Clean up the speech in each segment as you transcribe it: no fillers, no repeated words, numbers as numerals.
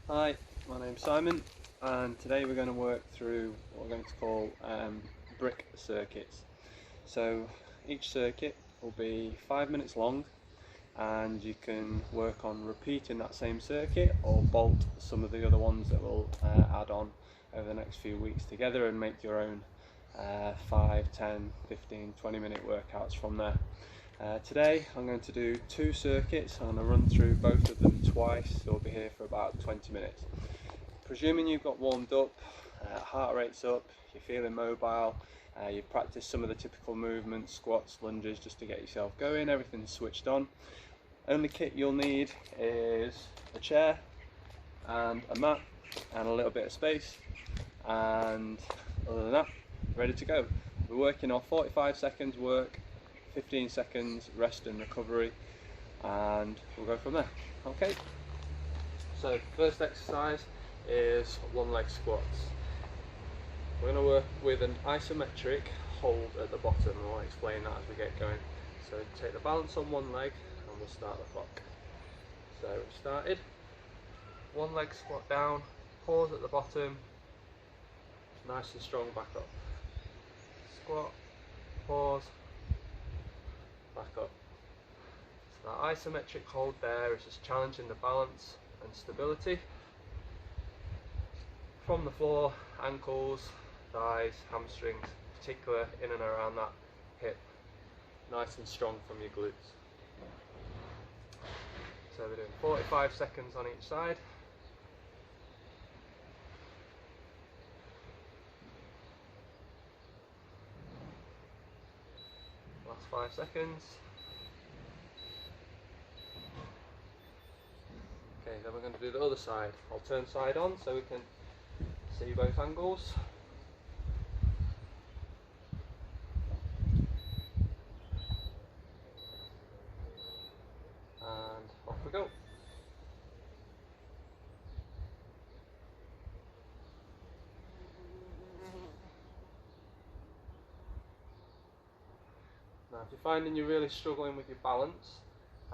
Hi, my name's Simon, and today we're going to work through what we're going to call brick circuits. So each circuit will be 5 minutes long, and you can work on repeating that same circuit or bolt some of the other ones that we'll add on over the next few weeks together and make your own 5, 10, 15, 20-minute workouts from there. Today I'm going to do 2 circuits. I'm going to run through both of them twice, so we'll be here for about 20 minutes. Presuming you've got warmed up, heart rate's up, you're feeling mobile, you've practiced some of the typical movements, squats, lunges, just to get yourself going, everything's switched on. Only kit you'll need is a chair and a mat and a little bit of space, and other than that, ready to go. We're working on 45 seconds work, 15 seconds rest and recovery, and we'll go from there. Okay, so first exercise is one leg squats. We're going to work with an isometric hold at the bottom, and I'll explain that as we get going. So take the balance on one leg and we'll start the clock. So we've started. One leg squat down, pause at the bottom, nice and strong, back up. Squat, pause, back up. So that isometric hold there is just challenging the balance and stability. From the floor, ankles, thighs, hamstrings, particular in and around that hip, nice and strong from your glutes. So we're doing 45 seconds on each side. Last 5 seconds. Okay, then we're going to do the other side. I'll turn side on so we can see both angles. And off we go. Now if you're finding you're really struggling with your balance,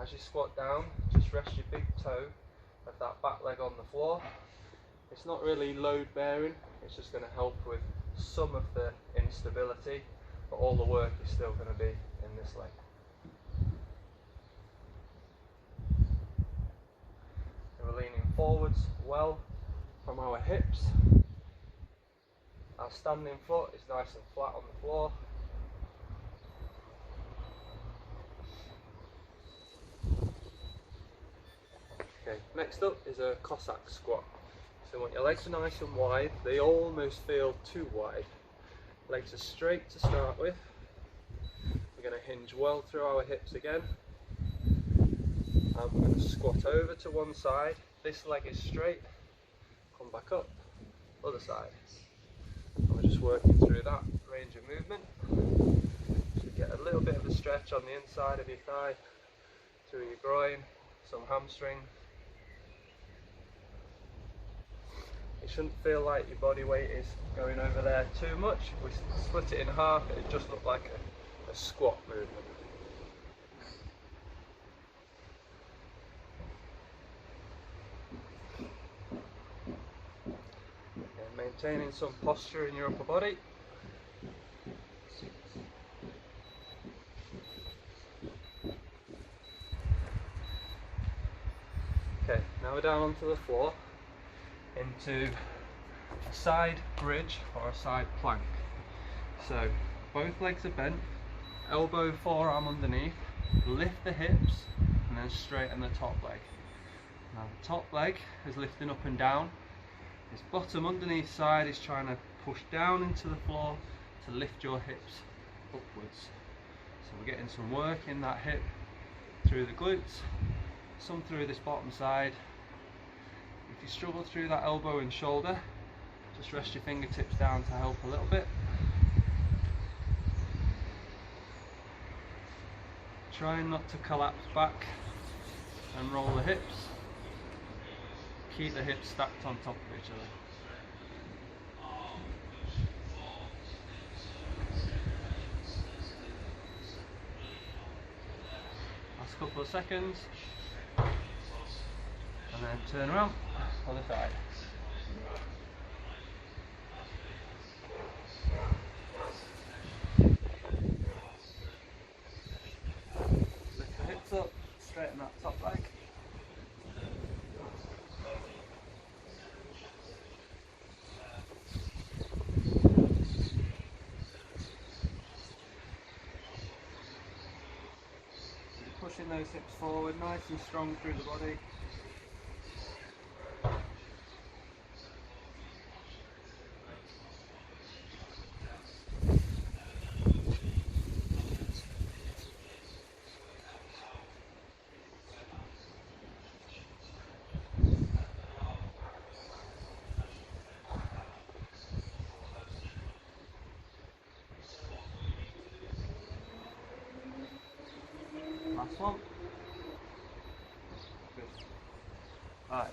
as you squat down, just rest your big toe of that back leg on the floor. It's not really load bearing, it's just going to help with some of the instability, but all the work is still going to be in this leg. So we're leaning forwards well from our hips. Our standing foot is nice and flat on the floor. Okay, next up is a Cossack squat. So you want your legs are nice and wide, they almost feel too wide. Legs are straight to start with. We're going to hinge well through our hips again. And we're going to squat over to one side. This leg is straight, come back up, other side. And we're just working through that range of movement. So you get a little bit of a stretch on the inside of your thigh, through your groin, some hamstring. It shouldn't feel like your body weight is going over there too much. If we split it in half, it would just look like a squat movement. And maintaining some posture in your upper body. Okay, now we're down onto the floor into a side bridge or a side plank. So both legs are bent, elbow, forearm underneath, lift the hips and then straighten the top leg. Now the top leg is lifting up and down, this bottom underneath side is trying to push down into the floor to lift your hips upwards. So we're getting some work in that hip through the glutes, some through this bottom side. If you struggle through that elbow and shoulder, just rest your fingertips down to help a little bit. Trying not to collapse back and roll the hips. Keep the hips stacked on top of each other. Last couple of seconds. And then turn around other side. Lift the hips up, straighten that top leg. Pushing those hips forward, nice and strong through the body. Last one. Good. Right.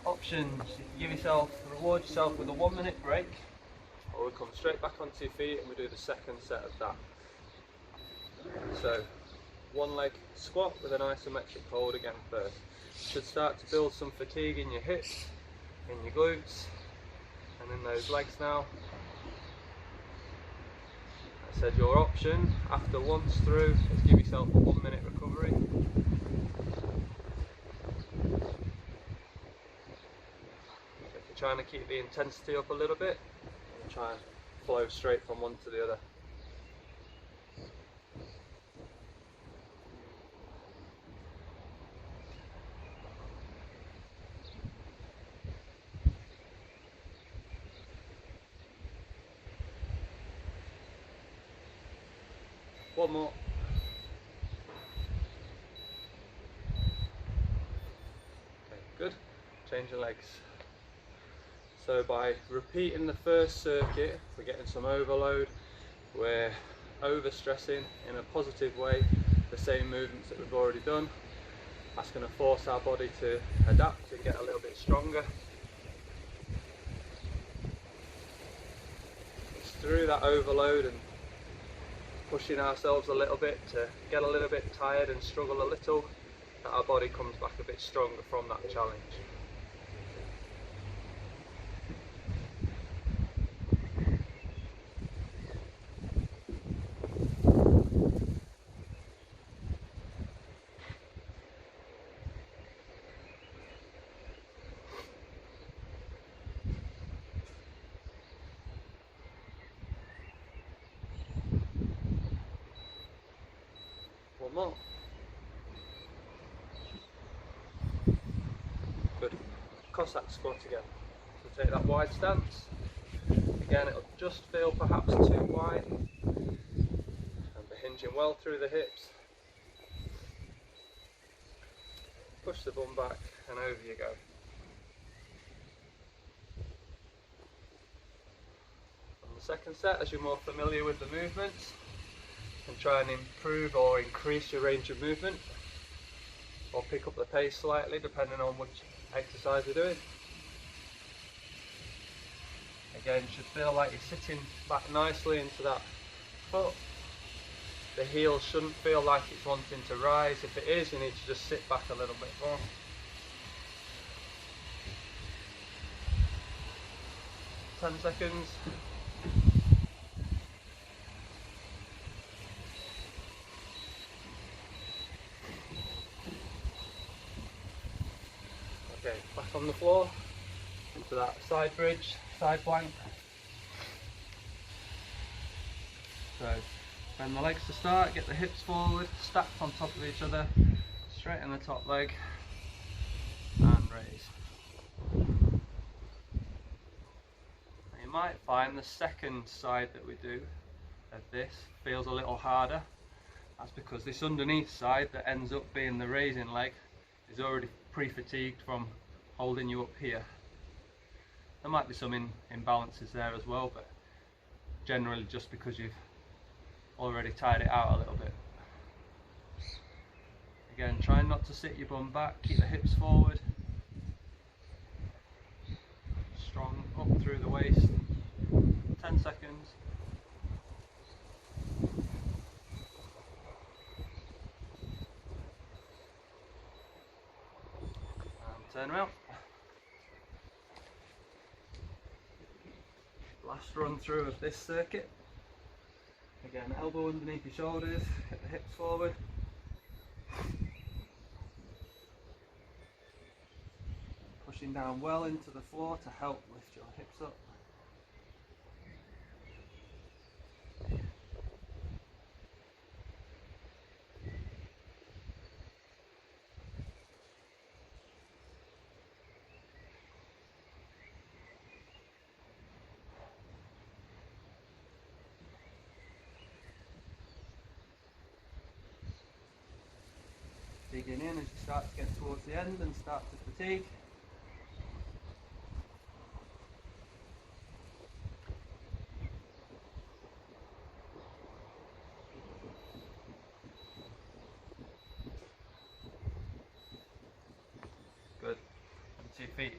Options. You can give yourself, reward yourself with a 1 minute break, or we come straight back onto your feet and we do the second set of that. So, one leg squat with an isometric hold again first. Should start to build some fatigue in your hips, in your glutes, and in those legs now. I said your option after once through is give yourself a 1 minute recovery. So if you're trying to keep the intensity up a little bit, and try and flow straight from one to the other. One more. Okay, good. Change your legs. So by repeating the first circuit, we're getting some overload. We're overstressing in a positive way the same movements that we've already done. That's going to force our body to adapt and get a little bit stronger. It's through that overload and pushing ourselves a little bit to get a little bit tired and struggle a little, that our body comes back a bit stronger from that challenge. One more. Good. Cossack squat again. So take that wide stance. Again, it'll just feel perhaps too wide. And we're hinging well through the hips. Push the bum back and over you go. On the second set, as you're more familiar with the movements, and try and improve or increase your range of movement, or pick up the pace slightly depending on which exercise you're doing. Again, you should feel like you're sitting back nicely into that foot. The heel shouldn't feel like it's wanting to rise. If it is, you need to just sit back a little bit more. Ten seconds. Okay, back on the floor, into that side bridge, side plank. So, bend the legs to start, get the hips forward, stacked on top of each other, straighten the top leg, and raise. Now you might find the second side that we do of this feels a little harder. That's because this underneath side that ends up being the raising leg is already pre-fatigued from holding you up here. There might be some imbalances there as well, but generally just because you've already tired it out a little bit. Again, try not to sit your bum back, keep the hips forward. Strong up through the waist. 10 seconds. And turn around. Last run through of this circuit. Again, elbow underneath your shoulders, get the hips forward. Pushing down well into the floor to help lift your hips up. Digging in as you start to get towards the end and start to fatigue. Good. To your feet.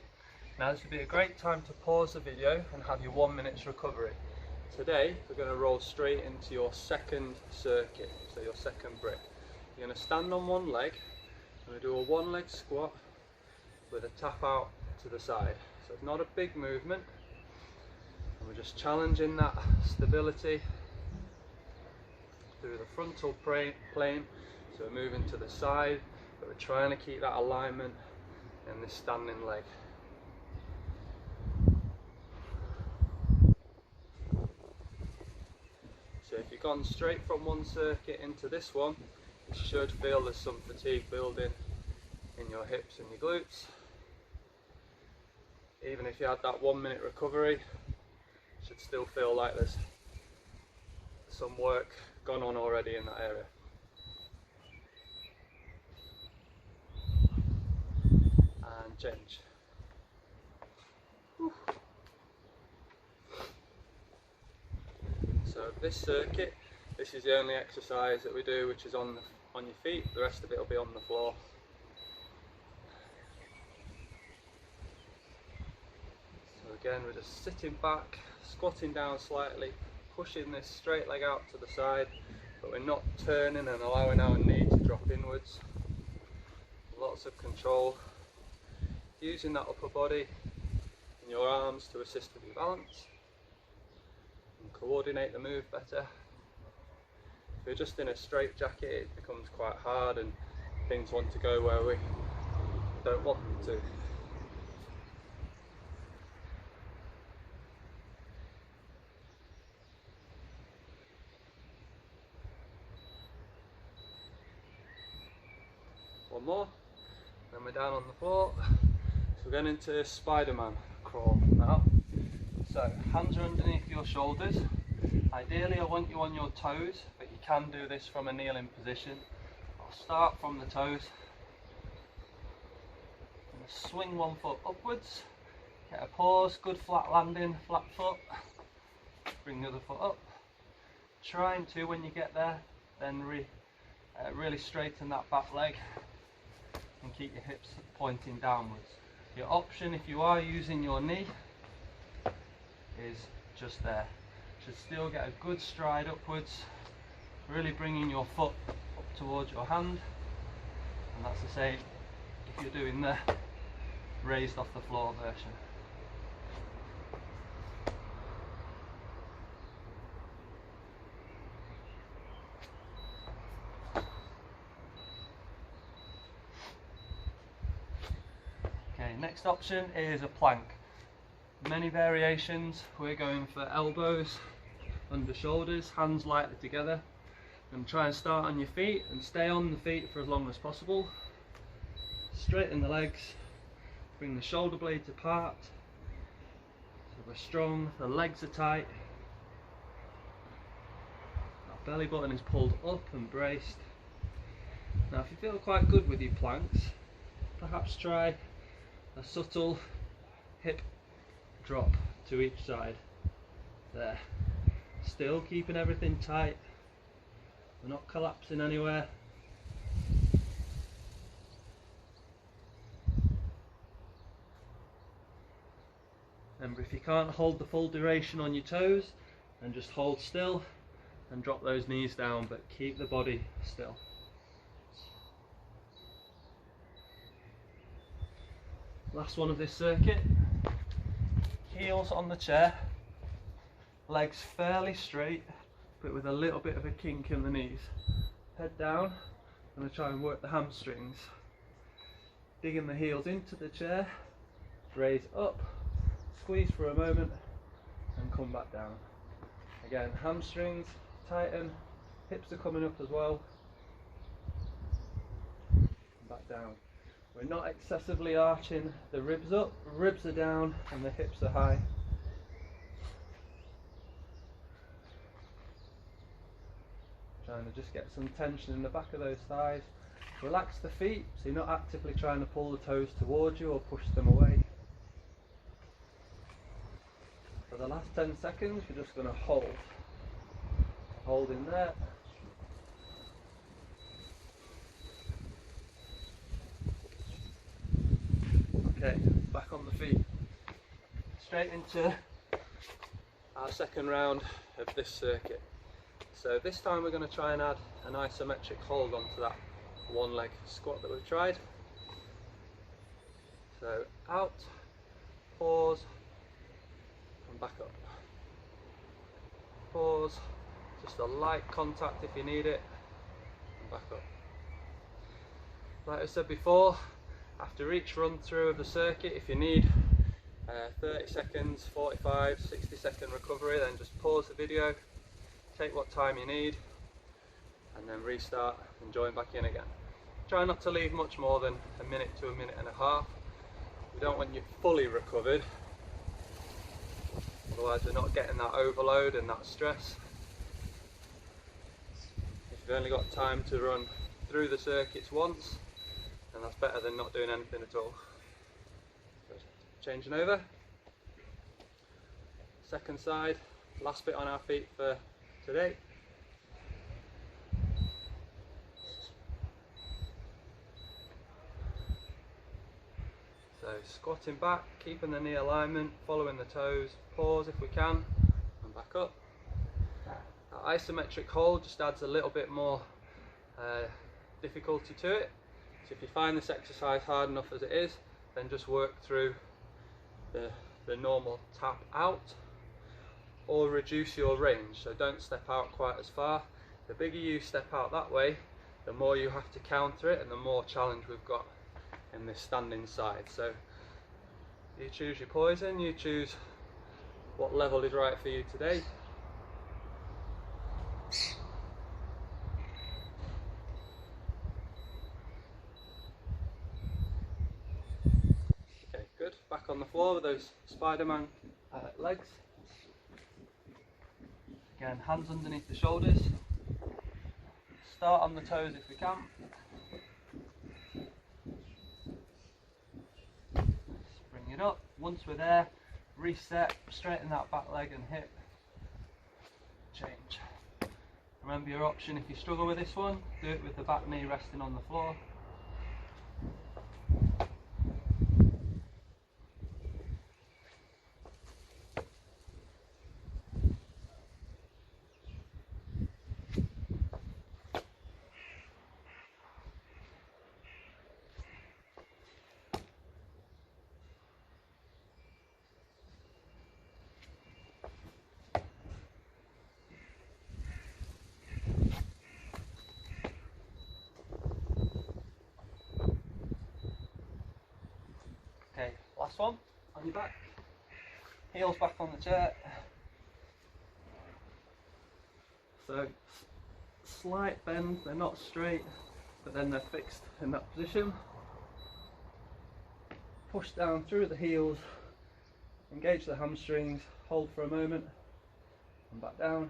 Now this would be a great time to pause the video and have your 1 minute's recovery. Today we're going to roll straight into your second circuit, so your second brick. You're going to stand on one leg, and we do a one leg squat with a tap out to the side. So it's not a big movement, and we're just challenging that stability through the frontal plane. So we're moving to the side, but we're trying to keep that alignment in this standing leg. So if you've gone straight from one circuit into this one, you should feel there's some fatigue building in your hips and your glutes. Even if you had that 1 minute recovery, you should still feel like there's some work gone on already in that area. And change. Whew. So this circuit, this is the only exercise that we do which is on your feet. The rest of it will be on the floor. So again, we're just sitting back, squatting down slightly, pushing this straight leg out to the side, but we're not turning and allowing our knee to drop inwards. Lots of control, using that upper body and your arms to assist with your balance and coordinate the move better. If you're just in a straight jacket, it becomes quite hard and things want to go where we don't want them to. One more, then we're down on the floor. So we're going into Spider-Man crawl now. So hands are underneath your shoulders. Ideally I want you on your toes, but you can do this from a kneeling position. I'll start from the toes. I'm going to swing one foot upwards, get a pause, good flat landing, flat foot. Bring the other foot up. Trying to, when you get there, then really straighten that back leg and keep your hips pointing downwards. Your option, if you are using your knee, is just there. Should still get a good stride upwards, really bringing your foot up towards your hand, and that's the same if you're doing the raised off the floor version. Okay, next option is a plank. Many variations. We're going for elbows under shoulders, hands lightly together, and try and start on your feet and stay on the feet for as long as possible. Straighten the legs, bring the shoulder blades apart so we're strong, the legs are tight, our belly button is pulled up and braced. Now if you feel quite good with your planks, perhaps try a subtle hip drop to each side. There. Still keeping everything tight. We're not collapsing anywhere. Remember, if you can't hold the full duration on your toes, then just hold still and drop those knees down, but keep the body still. Last one of this circuit. Heels on the chair, legs fairly straight, but with a little bit of a kink in the knees. Head down, I'm going to try and work the hamstrings. Digging the heels into the chair, raise up, squeeze for a moment, and come back down. Again, hamstrings tighten, hips are coming up as well. Back down. We're not excessively arching the ribs up, ribs are down and the hips are high. Trying to just get some tension in the back of those thighs. Relax the feet so you're not actively trying to pull the toes towards you or push them away. For the last 10 seconds you're just going to hold. Hold in there. Okay, back on the feet. Straight into our second round of this circuit. So this time we're going to try and add an isometric hold onto that one leg squat that we've tried. So out, pause, and back up. Pause, just a light contact if you need it, and back up. Like I said before, after each run through of the circuit, if you need 30 seconds, 45, 60-second recovery, then just pause the video, take what time you need, and then restart and join back in again. Try not to leave much more than a minute to a minute and a half. We don't want you fully recovered, otherwise we're not getting that overload and that stress. If you've only got time to run through the circuits once, and that's better than not doing anything at all. So changing over. Second side, last bit on our feet for today. So squatting back, keeping the knee alignment, following the toes, pause if we can, and back up. That isometric hold just adds a little bit more difficulty to it. So if you find this exercise hard enough as it is, then just work through the normal tap out, or reduce your range, so don't step out quite as far. The bigger you step out that way, the more you have to counter it and the more challenge we've got in this standing side. So you choose your poison, you choose what level is right for you today. Okay, good. Back on the floor with those Spider-Man legs. Again, hands underneath the shoulders. Start on the toes if we can. Bring it up. Once we're there, reset, straighten that back leg and hip. Change. Remember your option if you struggle with this one, do it with the back knee resting on the floor. Okay, last one, on your back, heels back on the chair. So, slight bend, they're not straight, but then they're fixed in that position. Push down through the heels, engage the hamstrings, hold for a moment, and back down.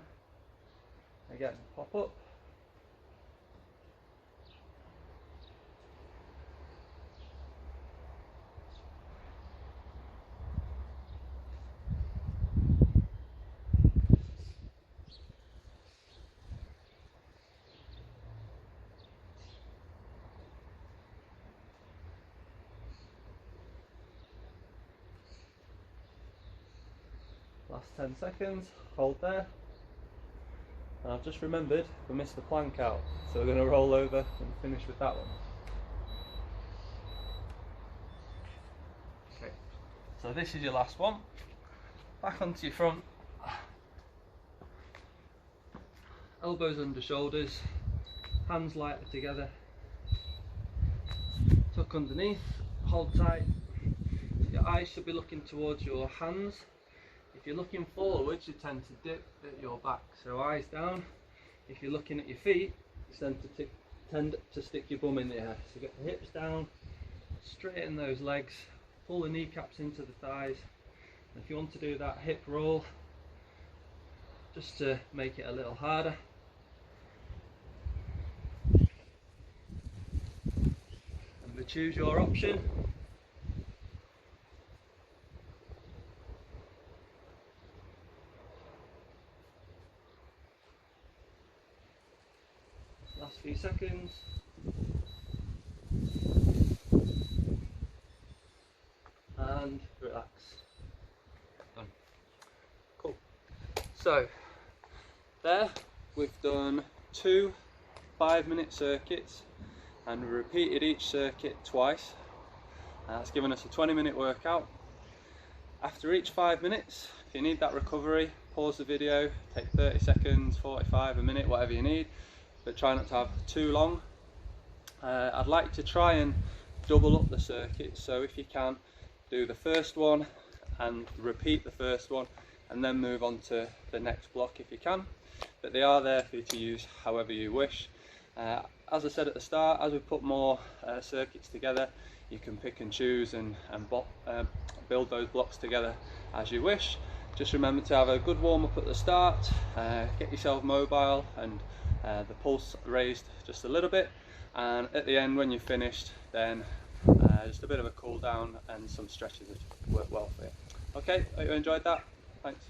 Again, pop up. Last 10 seconds, hold there. And I've just remembered we missed the plank out, so we're going to roll over and finish with that one. Okay, so this is your last one. Back onto your front, elbows under shoulders, hands lightly together, tuck underneath, hold tight. Your eyes should be looking towards your hands. If you're looking forwards, you tend to dip at your back, so eyes down. If you're looking at your feet, you tend to stick your bum in the air. So get the hips down, straighten those legs, pull the kneecaps into the thighs. And if you want to do that hip roll, just to make it a little harder, and we choose your option. Last few seconds. And relax. Done. Cool. So there we've done 2 5-minute circuits, and we repeated each circuit twice. That's given us a 20-minute workout. After each 5 minutes, if you need that recovery, pause the video, take 30 seconds, 45, a minute, whatever you need, but try not to have too long. I'd like to try and double up the circuit, so if you can, do the first one and repeat the first one and then move on to the next block if you can, but they are there for you to use however you wish. As I said at the start, as we put more circuits together, you can pick and choose and build those blocks together as you wish. Just remember to have a good warm up at the start, get yourself mobile and the pulse raised just a little bit, and at the end when you're finished, then just a bit of a cool down and some stretches that work well for you. Okay, hope you enjoyed that. Thanks.